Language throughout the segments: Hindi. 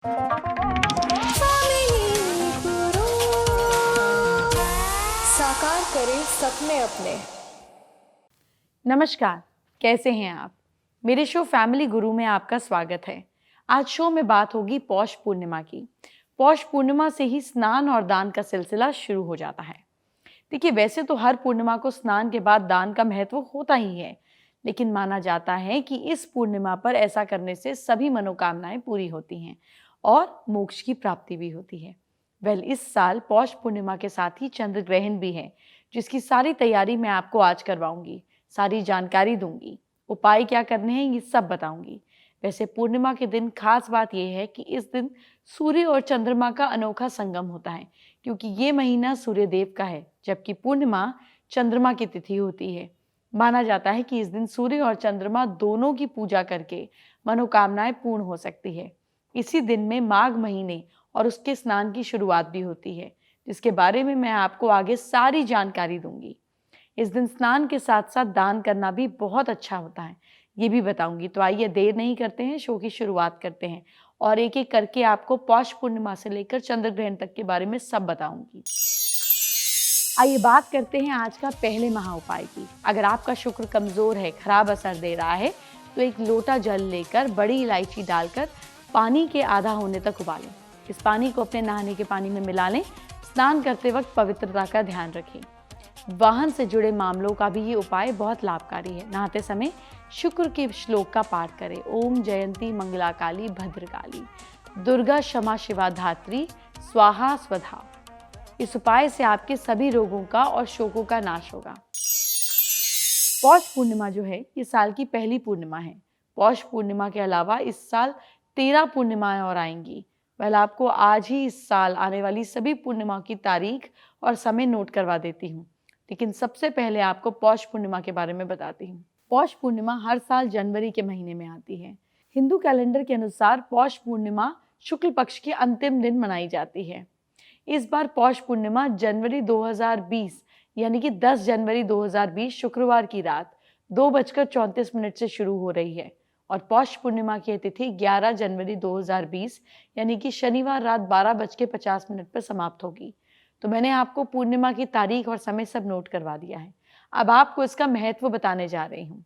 साकार करें सपने अपने। नमस्कार, कैसे हैं आप? मेरे शो फैमिली गुरु में आपका स्वागत है। आज शो में बात होगी पौष पूर्णिमा की। पौष पूर्णिमा से ही स्नान और दान का सिलसिला शुरू हो जाता है। देखिए, वैसे तो हर पूर्णिमा को स्नान के बाद दान का महत्व होता ही है, लेकिन माना जाता है कि इस पूर्णिमा पर ऐसा करने से सभी मनोकामनाएं पूरी होती हैं और मोक्ष की प्राप्ति भी होती है। इस साल पौष पूर्णिमा के साथ ही चंद्र ग्रहण भी है, जिसकी सारी तैयारी मैं आपको आज करवाऊंगी, सारी जानकारी दूंगी, उपाय क्या करने हैं ये सब बताऊंगी। वैसे पूर्णिमा के दिन खास बात यह है कि इस दिन सूर्य और चंद्रमा का अनोखा संगम होता है, क्योंकि ये महीना सूर्य देव का है, जबकि पूर्णिमा चंद्रमा की तिथि होती है। माना जाता है कि इस दिन सूर्य और चंद्रमा दोनों की पूजा करके मनोकामनाएं पूर्ण हो सकती है। इसी दिन में माघ महीने और उसके स्नान की शुरुआत भी होती है, जिसके बारे में मैं आपको आगे सारी जानकारी दूंगी। इस दिन स्नान के साथ साथ दान करना भी बहुत अच्छा होता है, ये भी बताऊंगी। तो आइए देर नहीं करते हैं, शो की शुरुआत करते हैं और एक एक करके आपको पौष पूर्णिमा से लेकर चंद्र ग्रहण तक के बारे में सब बताऊंगी। आइए बात करते हैं आज का पहले महा उपाय की। अगर आपका शुक्र कमजोर है, खराब असर दे रहा है, तो एक लोटा जल लेकर बड़ी इलायची डालकर पानी के आधा होने तक उबालें। इस पानी को अपने नहाने के पानी में मिला लें। स्नान करते वक्त पवित्रता का ध्यान रखें। वाहन से जुड़े मामलों का भी ये उपाय बहुत लाभकारी है। नहाते समय शुक्र के श्लोक का पाठ करें। ओम जयंती मंगला काली भद्रकाली, दुर्गा क्षमा शिवा धात्री, स्वाहा स्वधा। इस उपाय से आपके सभी रोगों का और शोकों का नाश होगा। पौष पूर्णिमा जो है ये साल की पहली पूर्णिमा है। पौष पूर्णिमा के अलावा इस साल 13 पूर्णिमाएं और आएंगी। आपको आज ही इस साल आने वाली सभी पूर्णिमा की तारीख और समय नोट करवा देती हूँ, लेकिन सबसे पहले आपको पौष पूर्णिमा के बारे में बताती हूँ। पौष पूर्णिमा हर साल जनवरी के महीने में आती है। हिंदू कैलेंडर के अनुसार पौष पूर्णिमा शुक्ल पक्ष के अंतिम दिन मनाई जाती है। इस बार पौष पूर्णिमा जनवरी 2020 यानी कि 10 जनवरी 2020 शुक्रवार की रात 2:34 से शुरू हो रही है और पौष पूर्णिमा की तिथि 11 जनवरी 2020 यानी कि शनिवार रात 12:50 पर समाप्त होगी। तो मैंने आपको पूर्णिमा की तारीख और समय सब नोट करवा दिया है। अब आपको इसका महत्व बताने जा रही हूँ।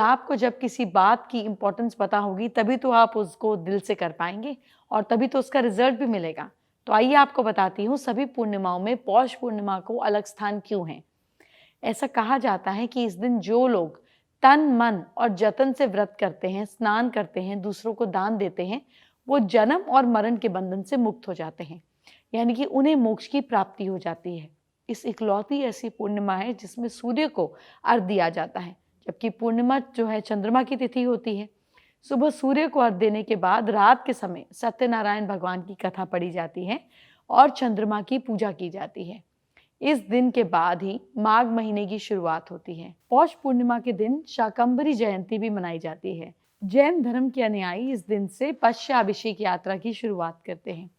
आपको जब किसी बात की इंपॉर्टेंस पता होगी तभी तो आप उसको दिल से कर पाएंगे और तभी तो उसका रिजल्ट भी मिलेगा। तो आइए आपको बताती हूँ सभी पूर्णिमाओं में पौष पूर्णिमा को अलग स्थान क्यों है। ऐसा कहा जाता है कि इस दिन जो लोग तन मन और जतन से व्रत करते हैं, स्नान करते हैं, दूसरों को दान देते हैं, वो जन्म और मरण के बंधन से मुक्त हो जाते हैं, यानी कि उन्हें मोक्ष की प्राप्ति हो जाती है। इस इकलौती ऐसी पूर्णिमा है जिसमें सूर्य को अर्घ्य दिया जाता है, जबकि पूर्णिमा जो है चंद्रमा की तिथि होती है। सुबह सूर्य को अर्घ्य देने के बाद रात के समय सत्यनारायण भगवान की कथा पढ़ी जाती है और चंद्रमा की पूजा की जाती है। इस दिन के बाद ही माघ महीने की शुरुआत होती है। पौष पूर्णिमा के दिन शाकंभरी जयंती भी मनाई जाती है। जैन धर्म के अनुयायी इस दिन से पश्चाभिषेक यात्रा की शुरुआत करते हैं।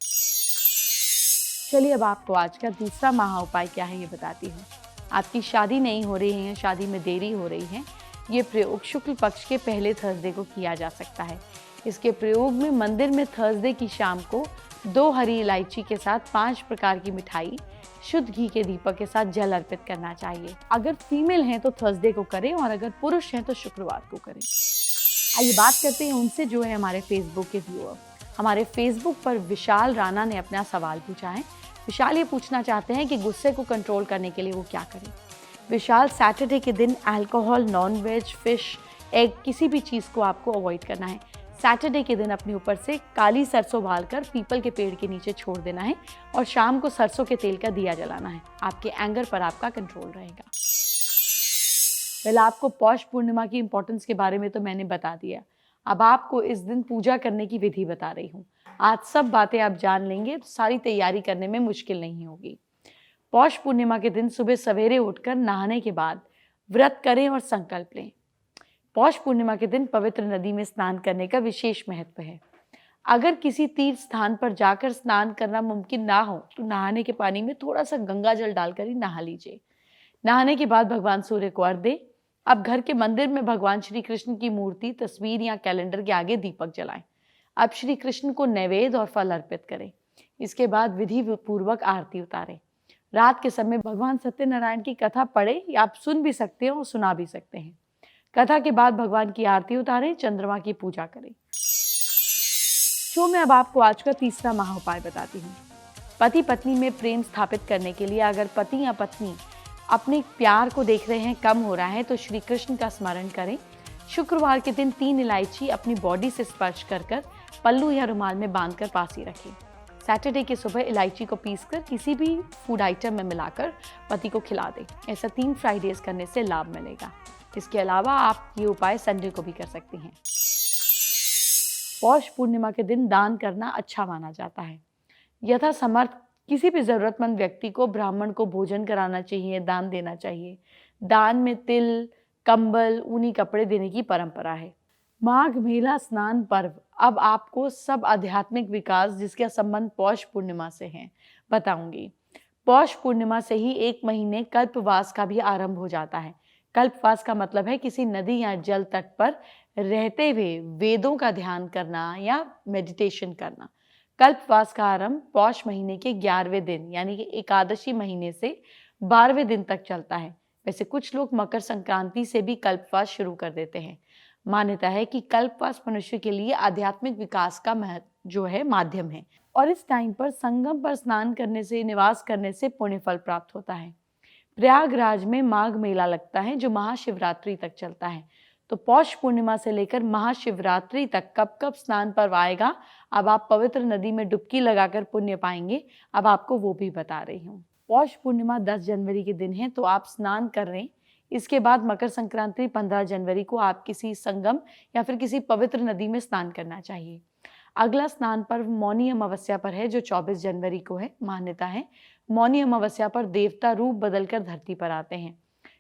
चलिए अब आपको आज का दूसरा महा उपाय क्या है ये बताती हूँ। आपकी शादी नहीं हो रही है, शादी में देरी हो रही है, ये प्रयोग शुक्ल पक्ष के पहले थर्सडे को किया जा सकता है। इसके प्रयोग में मंदिर में थर्सडे की शाम को 2 हरी इलायची के साथ 5 प्रकार की मिठाई, शुद्ध घी के दीपक के साथ जल अर्पित करना चाहिए। अगर फीमेल हैं तो थर्सडे को करें और अगर पुरुष हैं तो शुक्रवार को करें। आइए बात करते हैं उनसे जो है हमारे फेसबुक के व्यूअर। हमारे फेसबुक पर विशाल राणा ने अपना सवाल पूछा है। विशाल ये पूछना चाहते हैं कि गुस्से को कंट्रोल करने के लिए वो क्या करें। विशाल, सैटरडे के दिन alcohol, non veg, fish, egg किसी भी चीज़ को आपको अवॉइड करना है। सैटरडे के दिन अपने ऊपर से काली सरसों भालकर पीपल के पेड़ के नीचे छोड़ देना है और शाम को सरसों के तेल का दिया जलाना है। आपके एंगर पर आपका कंट्रोल रहेगा। आपको पौष पूर्णिमा की इंपॉर्टेंस के बारे में तो मैंने बता दिया। अब आपको इस दिन पूजा करने की विधि बता रही हूँ। आज सब बातें आप जान लेंगे तो सारी तैयारी करने में मुश्किल नहीं होगी। पौष पूर्णिमा के दिन सुबह सवेरे उठकर नहाने के बाद व्रत करें और संकल्प लें। पौष पूर्णिमा के दिन पवित्र नदी में स्नान करने का विशेष महत्व है। अगर किसी तीर्थ स्थान पर जाकर स्नान करना मुमकिन ना हो तो नहाने के पानी में थोड़ा सा गंगा जल डालकर ही नहा लीजिए। नहाने के बाद भगवान सूर्य को अर्घ्य दें। अब घर के मंदिर में भगवान श्री कृष्ण की मूर्ति, तस्वीर या कैलेंडर के आगे दीपक जलाएं। अब श्री कृष्ण को नैवेद्य और फल अर्पित करें। इसके बाद विधि पूर्वक आरती उतारें। रात के समय भगवान सत्यनारायण की कथा पढ़े या आप सुन भी सकते हैं और सुना भी सकते हैं। कथा के बाद भगवान की आरती उतारें, चंद्रमा की पूजा करें। शो में अब आपको आज का तीसरा महा उपाय बताती हूँ। पति पत्नी में प्रेम स्थापित करने के लिए अगर पति या पत्नी अपने प्यार को देख रहे हैं कम हो रहा है तो श्री कृष्ण का स्मरण करें। शुक्रवार के दिन 3 इलायची अपनी बॉडी से स्पर्श कर पल्लू या रुमाल में बांधकर पास ही रखें। सैटरडे की सुबह इलायची को पीसकर किसी भी फूड आइटम में मिलाकर पति को खिला दें। ऐसा 3 फ्राइडेज करने से लाभ मिलेगा। इसके अलावा आप ये उपाय संडे को भी कर सकती हैं। पौष पूर्णिमा के दिन दान करना अच्छा माना जाता है। यथासमर्थ किसी भी जरूरतमंद व्यक्ति को, ब्राह्मण को भोजन कराना चाहिए, दान देना चाहिए। दान में तिल, कंबल, ऊनी कपड़े देने की परंपरा है। माघ मेला स्नान पर्व। अब आपको सब आध्यात्मिक विकास जिसका संबंध पौष पूर्णिमा से है बताऊंगी। पौष पूर्णिमा से ही 1 महीने कल्पवास का भी आरंभ हो जाता है। कल्पवास का मतलब है किसी नदी या जल तट पर रहते हुए वेदों का ध्यान करना या मेडिटेशन करना। कल्पवास का आरंभ पौष महीने के 11वें दिन यानी कि एकादशी महीने से 12वें दिन तक चलता है। वैसे कुछ लोग मकर संक्रांति से भी कल्पवास शुरू कर देते हैं। मान्यता है कि कल्पवास मनुष्य के लिए आध्यात्मिक विकास का माध्यम है और इस टाइम पर संगम पर स्नान करने से, निवास करने से पुण्य फल प्राप्त होता है। प्रयागराज में माघ मेला लगता है जो महाशिवरात्रि तक चलता है। तो पौष पूर्णिमा से लेकर महाशिवरात्रि तक कब कब स्नान पर्व आएगा, अब आप पवित्र नदी में डुबकी लगाकर पुण्य पाएंगे। अब आपको वो भी बता रही हूँ। पौष पूर्णिमा 10 जनवरी के दिन है तो आप स्नान कर रहे हैं। इसके बाद मकर संक्रांति 15 जनवरी को आप किसी संगम या फिर किसी पवित्र नदी में स्नान करना चाहिए। अगला स्नान पर्व मौनी अमावस्या पर है जो 24 जनवरी को है। मान्यता है मौनी अमावस्या पर देवता रूप बदलकर धरती पर आते हैं,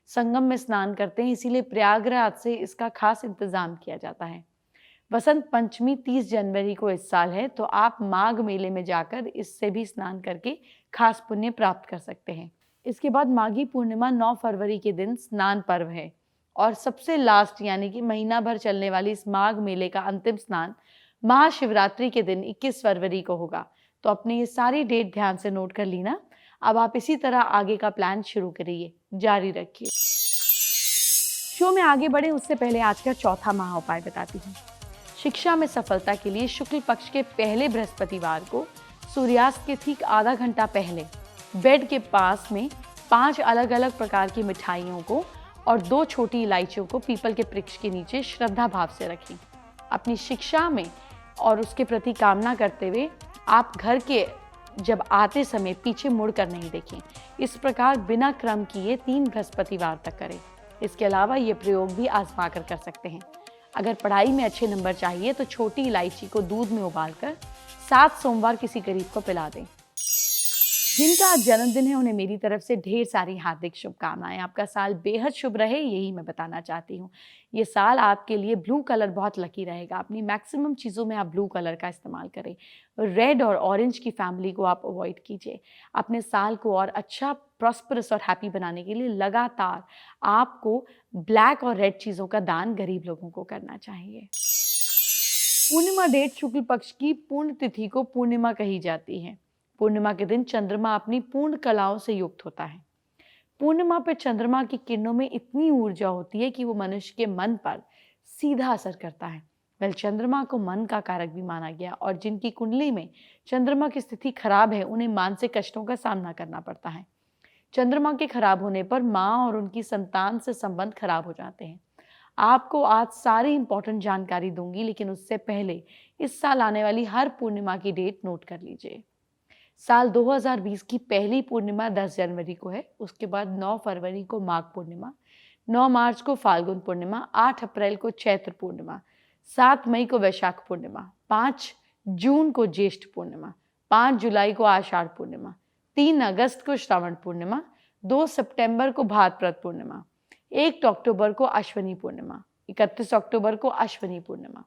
संगम में स्नान करते हैं, इसीलिए प्रयागराज से इसका खास इंतजाम किया जाता है। वसंत पंचमी 30 जनवरी को इस साल है तो आप माघ मेले में जाकर इससे भी स्नान करके खास पुण्य प्राप्त कर सकते हैं। इसके बाद माघी पूर्णिमा 9 फरवरी के दिन स्नान पर्व है और सबसे लास्ट यानी कि महीना भर चलने वाली इस माघ मेले का अंतिम स्नान महाशिवरात्रि के दिन 21 फरवरी को होगा। तो अपने ये सारी डेट ध्यान से नोट कर ली ना। अब आप इसी तरह आगे का प्लान शुरू करिए, जारी रखिए। शो में आगे बढ़े उससे पहले आज का चौथा महा उपाय बताती हूँ। शिक्षा में सफलता के लिए शुक्ल पक्ष के पहले बृहस्पतिवार को सूर्यास्त के ठीक आधा घंटा पहले बेड के पास में 5 अलग अलग प्रकार की मिठाइयों को और 2 छोटी इलायचियों को पीपल के वृक्ष के नीचे श्रद्धा भाव से रखें। अपनी शिक्षा में और उसके प्रति कामना करते हुए आप घर के जब आते समय पीछे मुड़कर नहीं देखें। इस प्रकार बिना क्रम किए 3 बृहस्पतिवार तक करें। इसके अलावा ये प्रयोग भी आजमा कर सकते हैं। अगर पढ़ाई में अच्छे नंबर चाहिए तो छोटी इलायची को दूध में उबालकर 7 सोमवार किसी गरीब को पिला दें। जिनका आज जन्मदिन है उन्हें मेरी तरफ से ढेर सारी हार्दिक शुभकामनाएं। आपका साल बेहद शुभ रहे, यही मैं बताना चाहती हूँ। ये साल आपके लिए ब्लू कलर बहुत लकी रहेगा। अपनी मैक्सिमम चीज़ों में आप ब्लू कलर का इस्तेमाल करें। रेड और ऑरेंज की फैमिली को आप अवॉइड कीजिए। अपने साल को और अच्छा, प्रॉस्परस और हैप्पी बनाने के लिए लगातार आपको ब्लैक और रेड चीज़ों का दान गरीब लोगों को करना चाहिए। पूर्णिमा डेट शुक्ल पक्ष की पूर्ण तिथि को पूर्णिमा कही जाती है। पूर्णिमा के दिन चंद्रमा अपनी पूर्ण कलाओं से युक्त होता है। पूर्णिमा पर चंद्रमा की किरणों में इतनी ऊर्जा होती है कि वो मनुष्य के मन पर सीधा असर करता है। चंद्रमा को मन का कारक भी माना गया और जिनकी कुंडली में चंद्रमा की स्थिति खराब है उन्हें मानसिक कष्टों का सामना करना पड़ता है। चंद्रमा के खराब होने पर माँ और उनकी संतान से संबंध खराब हो जाते हैं। आपको आज सारी इंपॉर्टेंट जानकारी दूंगी, लेकिन उससे पहले इस साल आने वाली हर पूर्णिमा की डेट नोट कर लीजिए। साल 2020 की पहली पूर्णिमा 10 जनवरी को है। उसके बाद 9 फरवरी को माघ पूर्णिमा, 9 मार्च को फाल्गुन पूर्णिमा, 8 अप्रैल को चैत्र पूर्णिमा, 7 मई को वैशाख पूर्णिमा, 5 जून को ज्येष्ठ पूर्णिमा, 5 जुलाई को आषाढ़ पूर्णिमा, 3 अगस्त को श्रावण पूर्णिमा, 2 सितंबर को भाद्रपद पूर्णिमा, 1 अक्टूबर को अश्विनी पूर्णिमा, 31 अक्टूबर को अश्विनी पूर्णिमा,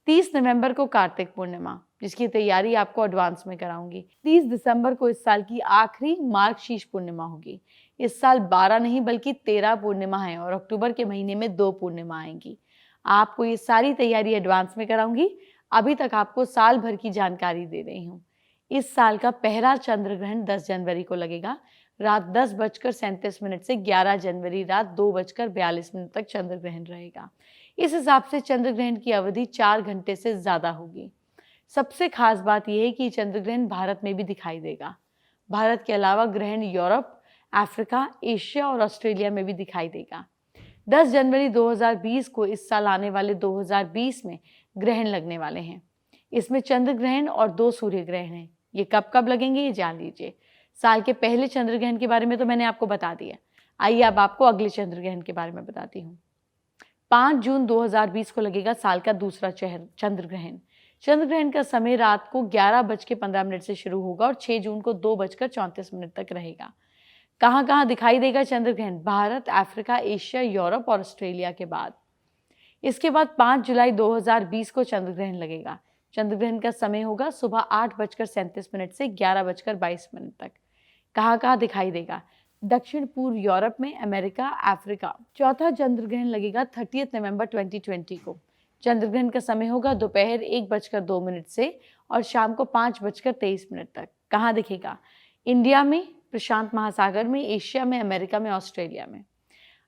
30 नवंबर को कार्तिक पूर्णिमा, जिसकी तैयारी आपको एडवांस में कराऊंगी। 30 दिसंबर को इस साल की आखिरी मार्गशीर्ष पूर्णिमा होगी। इस साल 12 नहीं बल्कि 13 पूर्णिमा है और अक्टूबर के महीने में 2 पूर्णिमा आएंगी। आपको ये सारी तैयारी एडवांस में कराऊंगी। अभी तक आपको साल भर की जानकारी दे रही हूँ। इस साल का पहला चंद्र ग्रहण 10 जनवरी को लगेगा। रात 10:37 से 11 जनवरी रात 2:42 तक चंद्र ग्रहण रहेगा। इस हिसाब से चंद्र ग्रहण की अवधि 4 घंटे से ज्यादा होगी। सबसे खास बात यह है कि चंद्र ग्रहण भारत में भी दिखाई देगा। भारत के अलावा ग्रहण यूरोप, अफ्रीका, एशिया और ऑस्ट्रेलिया में भी दिखाई देगा। 10 जनवरी 2020 को इस साल आने वाले 2020 में ग्रहण लगने वाले हैं। इसमें चंद्र ग्रहण और 2 सूर्य ग्रहण हैं। ये कब कब लगेंगे ये जान लीजिए। साल के पहले चंद्र ग्रहण के बारे में तो मैंने आपको बता दिया। आइए अब आपको अगले चंद्र ग्रहण के बारे में बताती हूँ। 5 जून 2020 को लगेगा साल का दूसरा चंद्र ग्रहण। चंद्र ग्रहण का समय रात को 11:15 से शुरू होगा और 6 जून को 2:34 तक रहेगा। कहाँ कहाँ दिखाई देगा चंद्र ग्रहण? भारत, अफ्रीका, एशिया, यूरोप और ऑस्ट्रेलिया के बाद। इसके बाद 5 जुलाई 2020 को चंद्र ग्रहण लगेगा। चंद्र ग्रहण का समय होगा सुबह 8:37 से 11:22 तक। कहाँ कहाँ दिखाई देगा? दक्षिण पूर्व यूरोप में, अमेरिका, अफ्रीका। चौथा चंद्र ग्रहण लगेगा 30 नवंबर 2020 को। चंद्र ग्रहण का समय होगा दोपहर 1:02 से और शाम को 5:23 तक। कहाँ दिखेगा? इंडिया में, प्रशांत महासागर में, एशिया में, अमेरिका में, ऑस्ट्रेलिया में।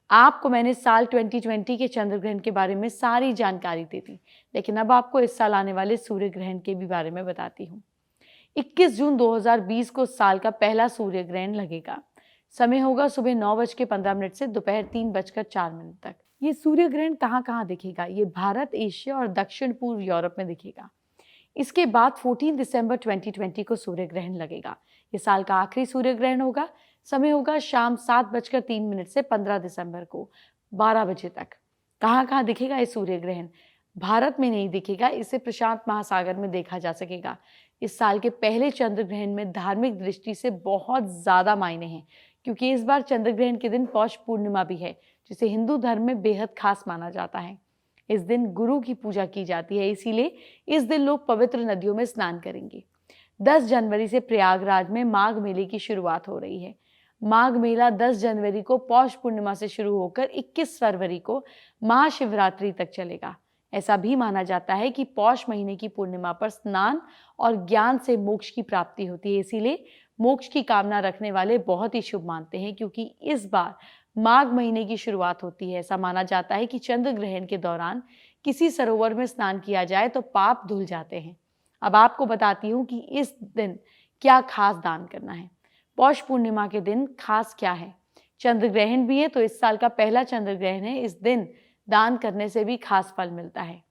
आपको मैंने साल 2020 के चंद्र ग्रहण के बारे में सारी जानकारी दी थी, लेकिन अब आपको इस साल आने वाले सूर्य ग्रहण के भी बारे में बताती हूँ। 21 जून 2020 को साल का पहला सूर्य ग्रहण लगेगा। समय होगा सुबह 9:15 से दोपहर 3:04 तक। ये सूर्य ग्रहण कहाँ कहाँ दिखेगा? ये भारत, एशिया और दक्षिण पूर्व यूरोप में दिखेगा। इसके बाद 14 दिसंबर 2020 को सूर्य ग्रहण लगेगा। ये साल का आखिरी सूर्य ग्रहण होगा। समय होगा शाम 7:03 से 15 दिसंबर को 12 बजे तक। कहाँ कहाँ दिखेगा ये सूर्य ग्रहण? भारत में नहीं दिखेगा, इसे प्रशांत महासागर में देखा जा सकेगा। इस साल के पहले चंद्र ग्रहण में धार्मिक दृष्टि से बहुत ज्यादा मायने हैं, क्योंकि इस बार चंद्र ग्रहण के दिन पौष पूर्णिमा भी है, जिसे हिंदू धर्म में बेहद खास माना जाता है। इस दिन गुरु की पूजा की जाती है, इसीलिए इस दिन लोग पवित्र नदियों में स्नान करेंगे। 10 जनवरी से प्रयागराज में माघ मेले की शुरुआत हो रही है। माघ मेला 10 जनवरी को पौष पूर्णिमा से शुरू होकर 21 फरवरी को महाशिवरात्रि तक चलेगा। ऐसा भी माना जाता है कि पौष महीने की पूर्णिमा पर स्नान और ज्ञान से मोक्ष की प्राप्ति होती है, इसीलिए मोक्ष की कामना रखने वाले बहुत ही शुभ मानते हैं, क्योंकि इस बार माघ महीने की शुरुआत होती है। ऐसा माना जाता है कि चंद्र ग्रहण के दौरान किसी सरोवर में स्नान किया जाए तो पाप धुल जाते हैं। अब आपको बताती हूँ कि इस दिन क्या खास दान करना है। पौष पूर्णिमा के दिन खास क्या है? चंद्र ग्रहण भी है, तो इस साल का पहला चंद्र ग्रहण है। इस दिन दान करने से भी खास फल मिलता है।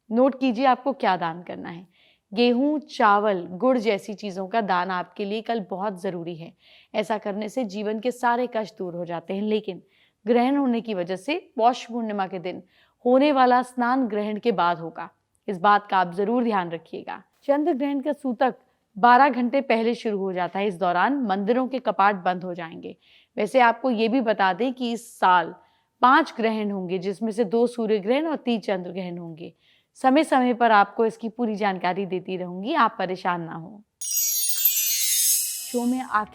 नोट कीजिए आपको क्या दान करना है। गेहूं, चावल, गुड़ जैसी चीजों का दान आपके लिए कल बहुत जरूरी है। ऐसा करने से जीवन के सारे कष्ट दूर हो जाते हैं, लेकिन ग्रहण होने की वजह से पौष पूर्णिमा के दिन होने वाला स्नान ग्रहण के बाद होगा। इस बात का आप जरूर ध्यान रखिएगा। चंद्र ग्रहण का सूतक 12 घंटे पहले शुरू हो जाता है। इस दौरान मंदिरों के कपाट बंद हो जाएंगे। वैसे आपको ये भी बता दें कि इस साल 5 ग्रहण होंगे, जिसमें से 2 सूर्य ग्रहण और 3 चंद्र ग्रहण होंगे। समय समय पर आपको इसकी पूरी जानकारी देती रहूंगी, आप परेशान ना हो।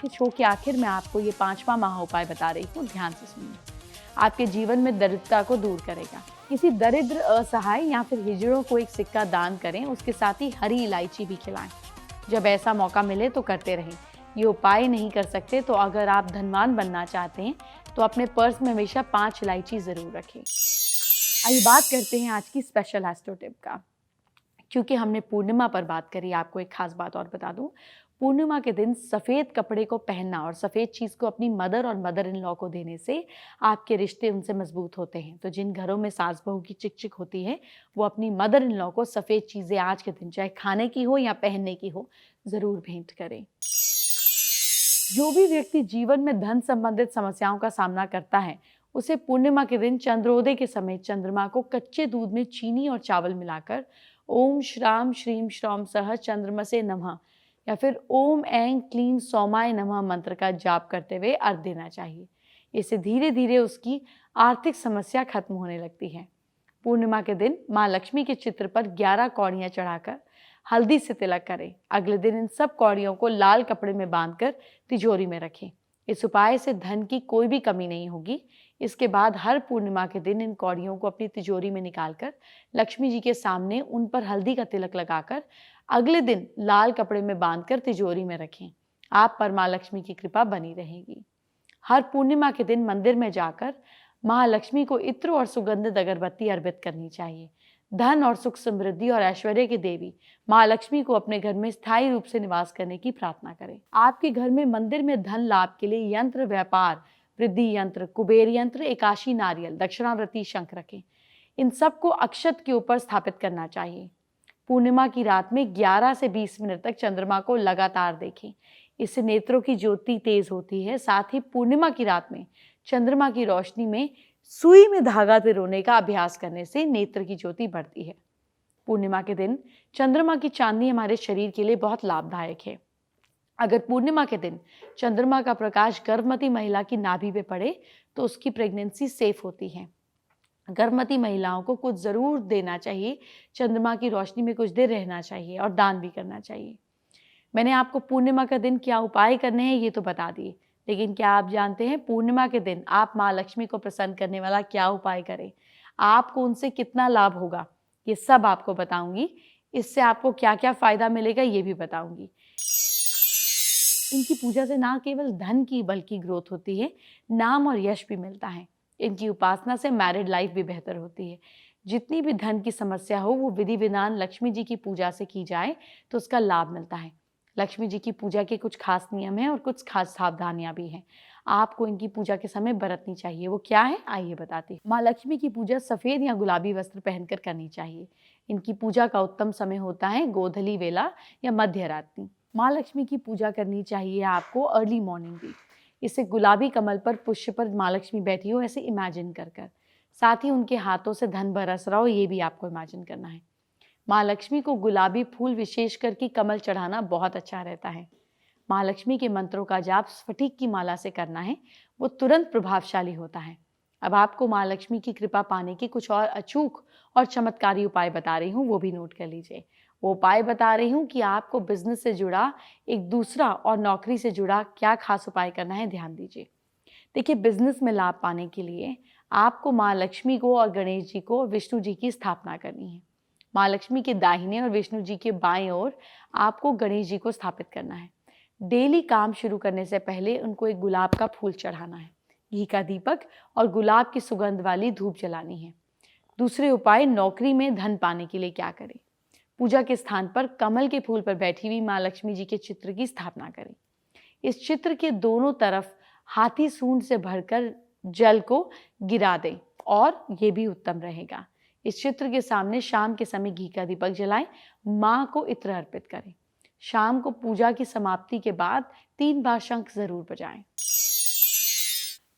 शो के आखिर में आपको ये 5वां महा उपाय बता रही हूँ, ध्यान से सुनिए। आपके जीवन में दरिद्रता को दूर करेगा। किसी दरिद्र, असहाय या फिर हिजड़ों को एक सिक्का दान करें, उसके साथ ही हरी इलायची भी खिलाएं। जब ऐसा मौका मिले तो करते रहें। ये उपाय नहीं कर सकते तो अगर आप धनवान बनना चाहते हैं तो अपने पर्स में हमेशा 5 इलायची जरूर रखें। आइए बात करते हैं आज की स्पेशल एस्ट्रो टिप का। क्योंकि हमने पूर्णिमा पर बात करी, आपको एक खास बात और बता दूं। पूर्णिमा के दिन सफ़ेद कपड़े को पहनना और सफ़ेद चीज़ को अपनी मदर और मदर इन लॉ को देने से आपके रिश्ते उनसे मजबूत होते हैं। तो जिन घरों में सास बहू की चिक होती है, वो अपनी मदर इन लॉ को सफ़ेद चीज़ें आज के दिन, चाहे खाने की हो या पहनने की हो, ज़रूर भेंट करें। जो भी व्यक्ति जीवन में धन संबंधित समस्याओं का सामना करता है, उसे पूर्णिमा के दिन चंद्रोदय के समय चंद्रमा को कच्चे दूध में चीनी और चावल मिलाकर ओम श्राम श्रीम श्रौम सह चंद्रमसे नमः या फिर ओम ऐं क्लीं सौमाय नमः मंत्र का जाप करते हुए अर्घ्य देना चाहिए। इससे धीरे धीरे उसकी आर्थिक समस्या खत्म होने लगती है। पूर्णिमा के दिन माँ लक्ष्मी के चित्र पर 11 कौड़ियाँ चढ़ाकर हल्दी से तिलक करें। अगले दिन इन सब कौड़ियों को लाल कपड़े में बांधकर तिजोरी में रखें। इस उपाय से धन की कोई भी कमी नहीं होगी। इसके बाद हर पूर्णिमा के दिन इन कौड़ियों को अपनी तिजोरी में निकालकर लक्ष्मी जी के सामने उन पर हल्दी का तिलक लगाकर अगले दिन लाल कपड़े में बांधकर तिजोरी में रखें। आप पर माँ लक्ष्मी की कृपा बनी रहेगी। हर पूर्णिमा के दिन मंदिर में जाकर महालक्ष्मी को इत्र और सुगंधित अगरबत्ती अर्पित करनी चाहिए। धन और सुख समृद्धि और ऐश्वर्य की देवी महालक्ष्मी को अपने घर में स्थायी रूप से निवास करने की प्रार्थना करें। आपके घर में मंदिर में धन लाभ के लिए यंत्र, व्यापार वृद्धि यंत्र, कुबेर यंत्र, एकाशी नारियल, दक्षिणावर्ती शंख रखें। इन सबको अक्षत के ऊपर स्थापित करना चाहिए। पूर्णिमा की रात में 11 से 20 मिनट तक चंद्रमा को लगातार देखें। इससे नेत्रों की ज्योति तेज होती है। साथ ही पूर्णिमा की रात में चंद्रमा की रोशनी में सुई में धागा पिरोने का अभ्यास करने से नेत्र की ज्योति बढ़ती है। पूर्णिमा के दिन चंद्रमा की चांदनी हमारे शरीर के लिए बहुत लाभदायक है। अगर पूर्णिमा के दिन चंद्रमा का प्रकाश गर्भवती महिला की नाभि पे पड़े तो उसकी प्रेगनेंसी सेफ होती है। गर्भवती महिलाओं को कुछ जरूर देना चाहिए, चंद्रमा की रोशनी में कुछ देर रहना चाहिए और दान भी करना चाहिए। मैंने आपको पूर्णिमा का दिन क्या उपाय करने हैं ये तो बता दिए, लेकिन क्या आप जानते हैं पूर्णिमा के दिन आप माँ लक्ष्मी को प्रसन्न करने वाला क्या उपाय करें, आपको उनसे कितना लाभ होगा, ये सब आपको बताऊंगी। इससे आपको क्या क्या फायदा मिलेगा ये भी बताऊंगी। इनकी पूजा से ना केवल धन की बल्कि ग्रोथ होती है, नाम और यश भी मिलता है। इनकी उपासना से मैरिड लाइफ भी बेहतर होती है। जितनी भी धन की समस्या हो वो विधि विधान लक्ष्मी जी की पूजा से की जाए तो उसका लाभ मिलता है। लक्ष्मी जी की पूजा के कुछ खास नियम हैं और कुछ खास सावधानियां भी हैं। आपको इनकी पूजा के समय बरतनी चाहिए। वो क्या है आइए बताती हूँ। माँ लक्ष्मी की पूजा सफेद या गुलाबी वस्त्र पहनकर करनी चाहिए। इनकी पूजा का उत्तम समय होता है गोधली वेला या मध्य रात्रि। माँ लक्ष्मी की पूजा करनी चाहिए आपको अर्ली मॉर्निंग भी। इसे गुलाबी कमल पर पुष्प पर माँ लक्ष्मी बैठी हो ऐसे इमेजिन कर कर, साथ ही उनके हाथों से धन बरस रहा हो ये भी आपको इमेजिन करना है। माँ लक्ष्मी को गुलाबी फूल विशेष करके कमल चढ़ाना बहुत अच्छा रहता है। माँ लक्ष्मी के मंत्रों का जाप स्फटिक की माला से करना है, वो तुरंत प्रभावशाली होता है। अब आपको माँ लक्ष्मी की कृपा पाने के कुछ और अचूक और चमत्कारी उपाय बता रही हूँ, वो भी नोट कर लीजिए। वो उपाय बता रही हूँ कि आपको बिजनेस से जुड़ा एक दूसरा और नौकरी से जुड़ा क्या खास उपाय करना है, ध्यान दीजिए। देखिए, बिजनेस में लाभ पाने के लिए आपको माँ लक्ष्मी को और गणेश जी को और विष्णु जी की स्थापना करनी है। माँ लक्ष्मी के दाहिने और विष्णु जी के बाएं ओर आपको गणेश जी को स्थापित करना है। डेली काम शुरू करने से पहले उनको एक गुलाब का फूल चढ़ाना है, घी का दीपक और गुलाब की सुगंध वाली धूप जलानी है। दूसरे उपाय, नौकरी में धन पाने के लिए क्या करें? पूजा के स्थान पर कमल के फूल पर बैठी हुई माँ लक्ष्मी जी के चित्र की स्थापना करें। इस चित्र के दोनों तरफ हाथी सूंड से भरकर जल को गिरा दें और ये भी उत्तम रहेगा। इस चित्र के सामने शाम के समय घी का दीपक जलाएं, माँ को इत्र अर्पित करें। शाम को पूजा की समाप्ति के बाद 3 बार शंख जरूर बजाएं।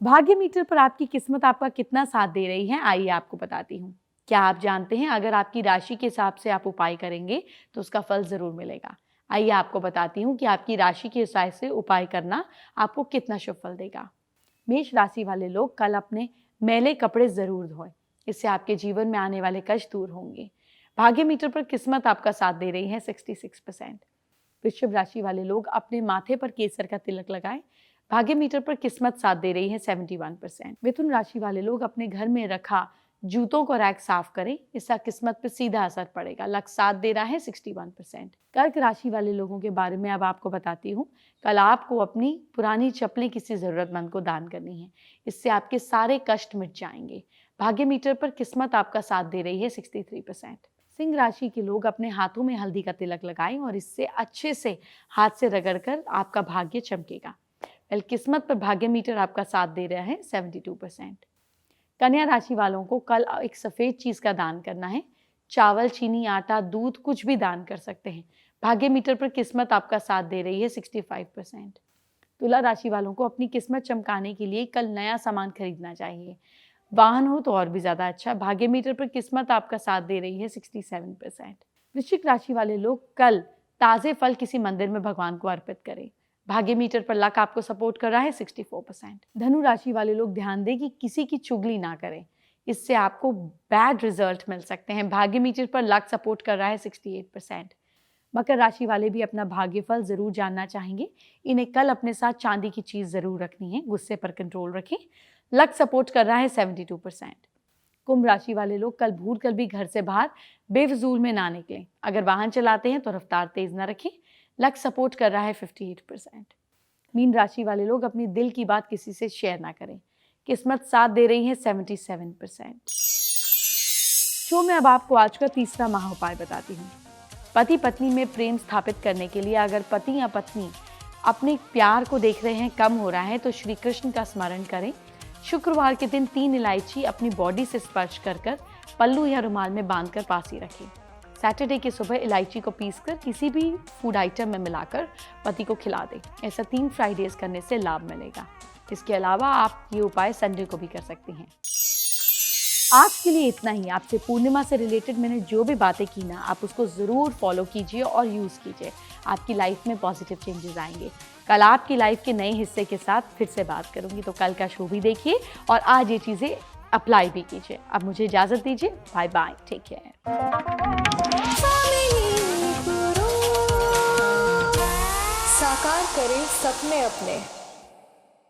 भाग्य मीटर पर आपकी किस्मत आपका कितना साथ दे रही है आइए आपको बताती हूँ। क्या आप जानते हैं अगर आपकी राशि के हिसाब से आप उपाय करेंगे तो उसका फल जरूर मिलेगा। आइए आपको बताती हूँ कि आपकी राशि के हिसाब से उपाय करना आपको कितना शुभ फल देगा। मेष राशि वाले लोग कल अपने मैले कपड़े जरूर धोएं, इससे आपके जीवन में आने वाले कष्ट दूर होंगे। भाग्य मीटर पर किस्मत आपका साथ दे रही है 66%। वृषभ राशि वाले लोग अपने माथे पर केसर का तिलक लगाएं, भाग्य मीटर पर किस्मत साथ दे रही है 71%। मिथुन राशि वाले लोग अपने घर में रखा जूतों को रैक साफ करें, इसका किस्मत पर सीधा असर पड़ेगा, लक साथ दे रहा है 61%। कर्क राशि वाले लोगों के बारे में अब आपको बताती हूँ। कल आपको अपनी पुरानी चप्पलें किसी जरूरतमंद को दान करनी है, इससे आपके सारे कष्ट मिट जाएंगे। भाग्य मीटर पर किस्मत आपका साथ दे रही है 63%। सिंह राशि के लोग अपने हाथों में हल्दी का तिलक लगाएं और इससे अच्छे से हाथ से रगड़कर आपका भाग्य चमकेगा। कल किस्मत पर भाग्य मीटर आपका साथ दे रहा है 72%। कन्या राशि वालों को कल एक सफेद चीज का दान करना है, चावल, चीनी, आटा, दूध, कुछ भी दान कर सकते हैं। भाग्य मीटर पर किस्मत आपका साथ दे रही है 65%। तुला राशि वालों को अपनी किस्मत चमकाने के लिए कल नया सामान खरीदना चाहिए, वाहन हो तो और भी ज्यादा अच्छा। भाग्य मीटर पर किस्मत आपका साथ दे रही है 67%। वृश्चिक राशि वाले लोग कल ताजे फल किसी मंदिर में भगवान को अर्पित करें, भाग्य मीटर पर लक आपको सपोर्ट कर रहा है 64%। धनु राशि वाले लोग ध्यान दें कि किसी की चुगली ना करें, इससे आपको बैड रिजल्ट मिल सकते हैं। भाग्य मीटर पर लक सपोर्ट कर रहा है 68%। मकर राशि वाले भी अपना भाग्यफल जरूर जानना चाहेंगे। इन्हें कल अपने साथ चांदी की चीज जरूर रखनी है, गुस्से पर कंट्रोल रखें। लक सपोर्ट कर रहा है 72%। कुंभ राशि वाले लोग कल भूल कर भी घर से बाहर बेफजूल में ना निकलें। अगर वाहन चलाते हैं तो रफ्तार तेज ना रखें। लक सपोर्ट कर रहा है 58%। मीन राशि वाले लोग अपनी दिल की बात किसी से शेयर ना करें। किस्मत साथ दे रही है 77%। शो में अब आपको आज का तीसरा महा उपाय बताती हूँ। पति पत्नी में प्रेम स्थापित करने के लिए अगर पति या पत्नी अपने प्यार को देख रहे हैं कम हो रहा है तो श्री कृष्ण का स्मरण करें। शुक्रवार के दिन 3 इलायची अपनी बॉडी से स्पर्श कर पल्लू या रुमाल में बांधकर पास ही रखें। सैटरडे की सुबह इलायची को पीसकर किसी भी फूड आइटम में मिलाकर पति को खिला दें। ऐसा 3 फ्राइडेज करने से लाभ मिलेगा। इसके अलावा आप ये उपाय संडे को भी कर सकती हैं। आज के लिए इतना ही। आपसे पूर्णिमा से रिलेटेड मैंने जो भी बातें की ना, आप उसको ज़रूर फॉलो कीजिए और यूज़ कीजिए। आपकी लाइफ में पॉजिटिव चेंजेस आएंगे। कल आपकी लाइफ के नए हिस्से के साथ फिर से बात करूंगी, तो कल का शो भी देखिए और आज ये चीज़ें अप्लाई भी कीजिए। अब मुझे इजाज़त दीजिए। Bye bye, take care. साकार करें सपने अपने।